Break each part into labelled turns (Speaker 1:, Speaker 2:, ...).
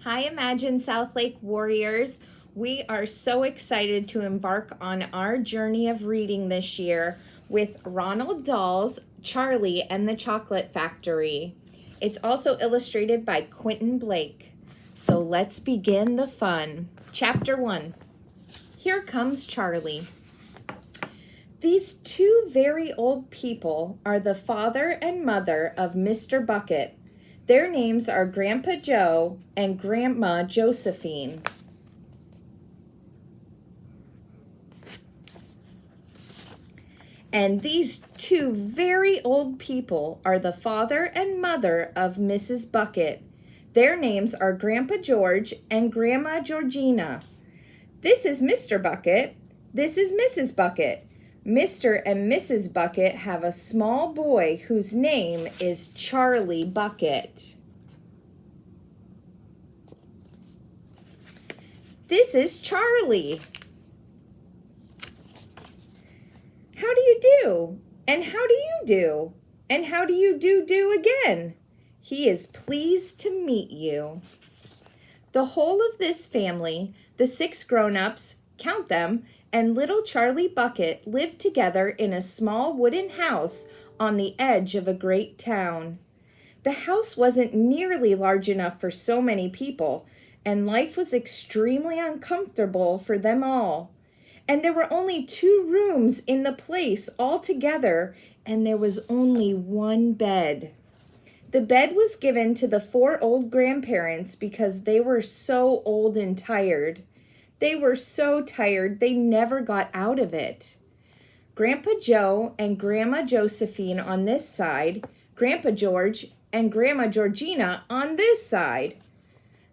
Speaker 1: Hi, Imagine South Lake Warriors. We are so excited to embark on our journey of reading this year with Ronald Dahl's Charlie and the Chocolate Factory. It's also illustrated by Quentin Blake. So let's begin the fun. Chapter 1. Here comes Charlie. These two very old people are the father and mother of Mr. Bucket. Their names are Grandpa Joe and Grandma Josephine. And these two very old people are the father and mother of Mrs. Bucket. Their names are Grandpa George and Grandma Georgina. This is Mr. Bucket. This is Mrs. Bucket. Mr. and Mrs. Bucket have a small boy whose name is Charlie Bucket. This is Charlie. How do you do? And how do you do? And how do you do again? He is pleased to meet you. The whole of this family, the 6 grown-ups, count them, and little Charlie Bucket lived together in a small wooden house on the edge of a great town. The house wasn't nearly large enough for so many people, and life was extremely uncomfortable for them all. And there were only 2 rooms in the place altogether, and there was only one bed. The bed was given to the 4 old grandparents because they were so old and tired. They were so tired they never got out of it. Grandpa Joe and Grandma Josephine on this side, Grandpa George and Grandma Georgina on this side.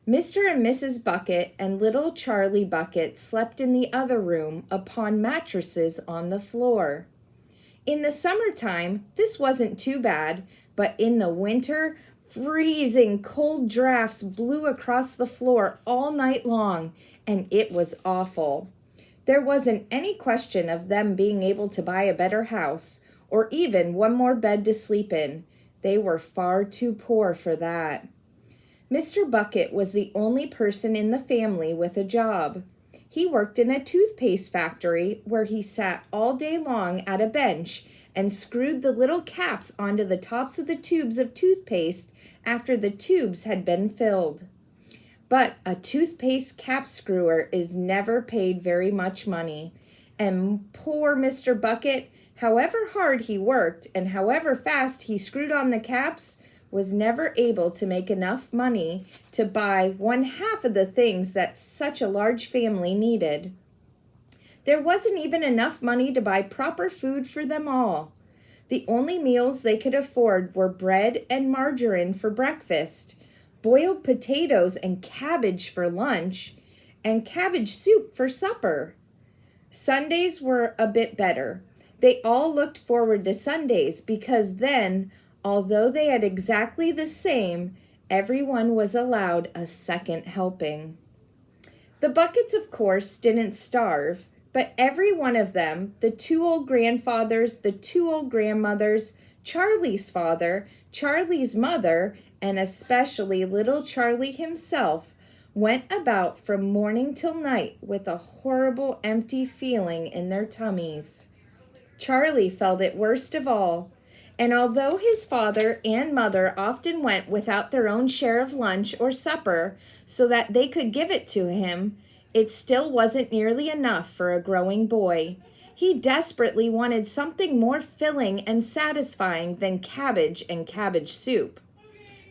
Speaker 1: Mr. and Mrs. Bucket and little Charlie Bucket slept in the other room upon mattresses on the floor. In the summertime, this wasn't too bad, but in the winter, freezing cold drafts blew across the floor all night long, and it was awful. There wasn't any question of them being able to buy a better house, or even one more bed to sleep in. They were far too poor for that. Mr. Bucket was the only person in the family with a job. He worked in a toothpaste factory where he sat all day long at a bench and screwed the little caps onto the tops of the tubes of toothpaste after the tubes had been filled. But a toothpaste cap screwer is never paid very much money, and poor Mr. Bucket, however hard he worked and however fast he screwed on the caps, was never able to make enough money to buy 1/2 of the things that such a large family needed. There wasn't even enough money to buy proper food for them all. The only meals they could afford were bread and margarine for breakfast, boiled potatoes and cabbage for lunch, and cabbage soup for supper. Sundays were a bit better. They all looked forward to Sundays because then, although they had exactly the same, everyone was allowed a second helping. The Buckets, of course, didn't starve, but every one of them, the 2 old grandfathers, the 2 old grandmothers, Charlie's father, Charlie's mother, and especially little Charlie himself, went about from morning till night with a horrible empty feeling in their tummies. Charlie felt it worst of all. And although his father and mother often went without their own share of lunch or supper so that they could give it to him, it still wasn't nearly enough for a growing boy. He desperately wanted something more filling and satisfying than cabbage and cabbage soup.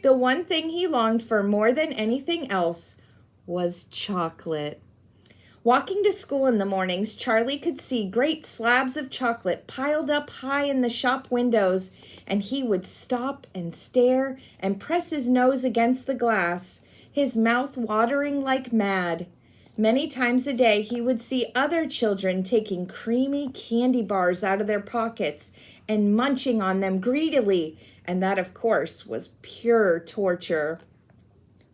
Speaker 1: The one thing he longed for more than anything else was chocolate. Walking to school in the mornings, Charlie could see great slabs of chocolate piled up high in the shop windows, and he would stop and stare and press his nose against the glass, his mouth watering like mad. Many times a day, he would see other children taking creamy candy bars out of their pockets and munching on them greedily, and that, of course, was pure torture.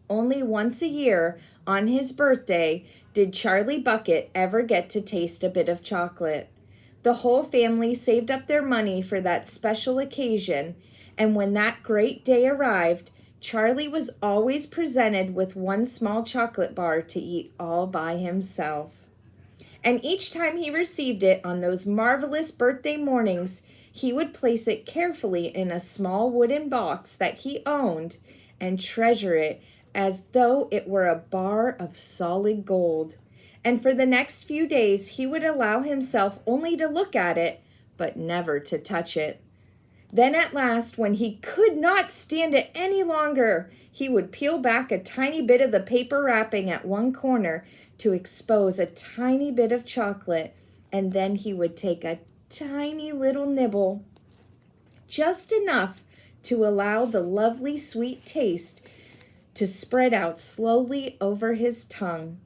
Speaker 1: Only once a year, on his birthday, did Charlie Bucket ever get to taste a bit of chocolate. The whole family saved up their money for that special occasion, and when that great day arrived, Charlie was always presented with one small chocolate bar to eat all by himself. And each time he received it on those marvelous birthday mornings, he would place it carefully in a small wooden box that he owned and treasure it as though it were a bar of solid gold. And for the next few days, he would allow himself only to look at it, but never to touch it. Then at last, when he could not stand it any longer, he would peel back a tiny bit of the paper wrapping at one corner to expose a tiny bit of chocolate, and then he would take a tiny little nibble, just enough to allow the lovely sweet taste to spread out slowly over his tongue.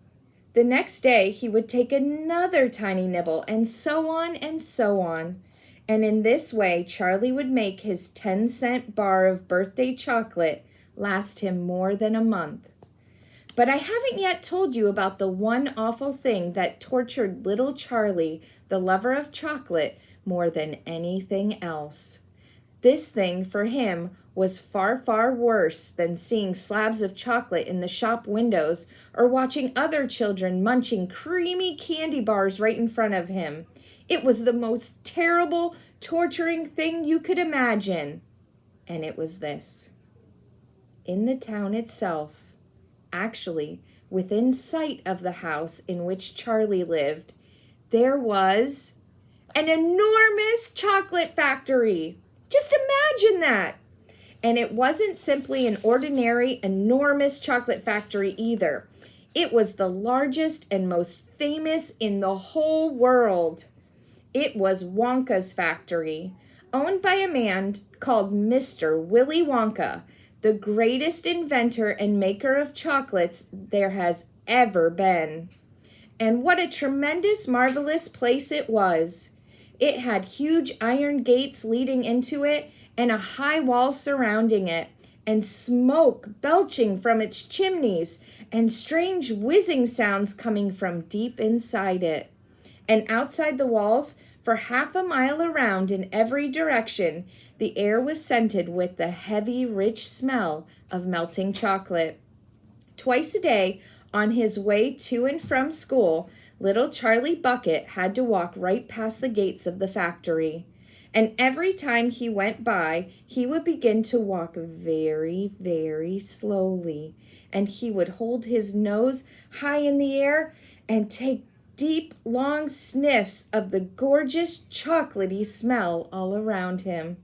Speaker 1: The next day, he would take another tiny nibble, and so on and so on. And in this way, Charlie would make his 10-cent bar of birthday chocolate last him more than a month. But I haven't yet told you about the one awful thing that tortured little Charlie, the lover of chocolate, more than anything else. This thing for him was far, far worse than seeing slabs of chocolate in the shop windows or watching other children munching creamy candy bars right in front of him. It was the most terrible, torturing thing you could imagine. And it was this. In the town itself, actually within sight of the house in which Charlie lived, there was an enormous chocolate factory. Just imagine that. And it wasn't simply an ordinary, enormous chocolate factory either. It was the largest and most famous in the whole world. It was Wonka's factory, owned by a man called Mr. Willy Wonka, the greatest inventor and maker of chocolates there has ever been. And what a tremendous, marvelous place it was. It had huge iron gates leading into it and a high wall surrounding it, and smoke belching from its chimneys, and strange whizzing sounds coming from deep inside it. And outside the walls, for half a mile around in every direction, the air was scented with the heavy, rich smell of melting chocolate. Twice a day, on his way to and from school, little Charlie Bucket had to walk right past the gates of the factory. And every time he went by, he would begin to walk very, very slowly. And he would hold his nose high in the air and take deep, long sniffs of the gorgeous chocolatey smell all around him.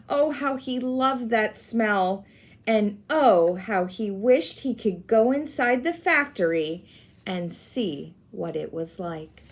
Speaker 1: Oh, how he loved that smell. And oh, how he wished he could go inside the factory and see what it was like.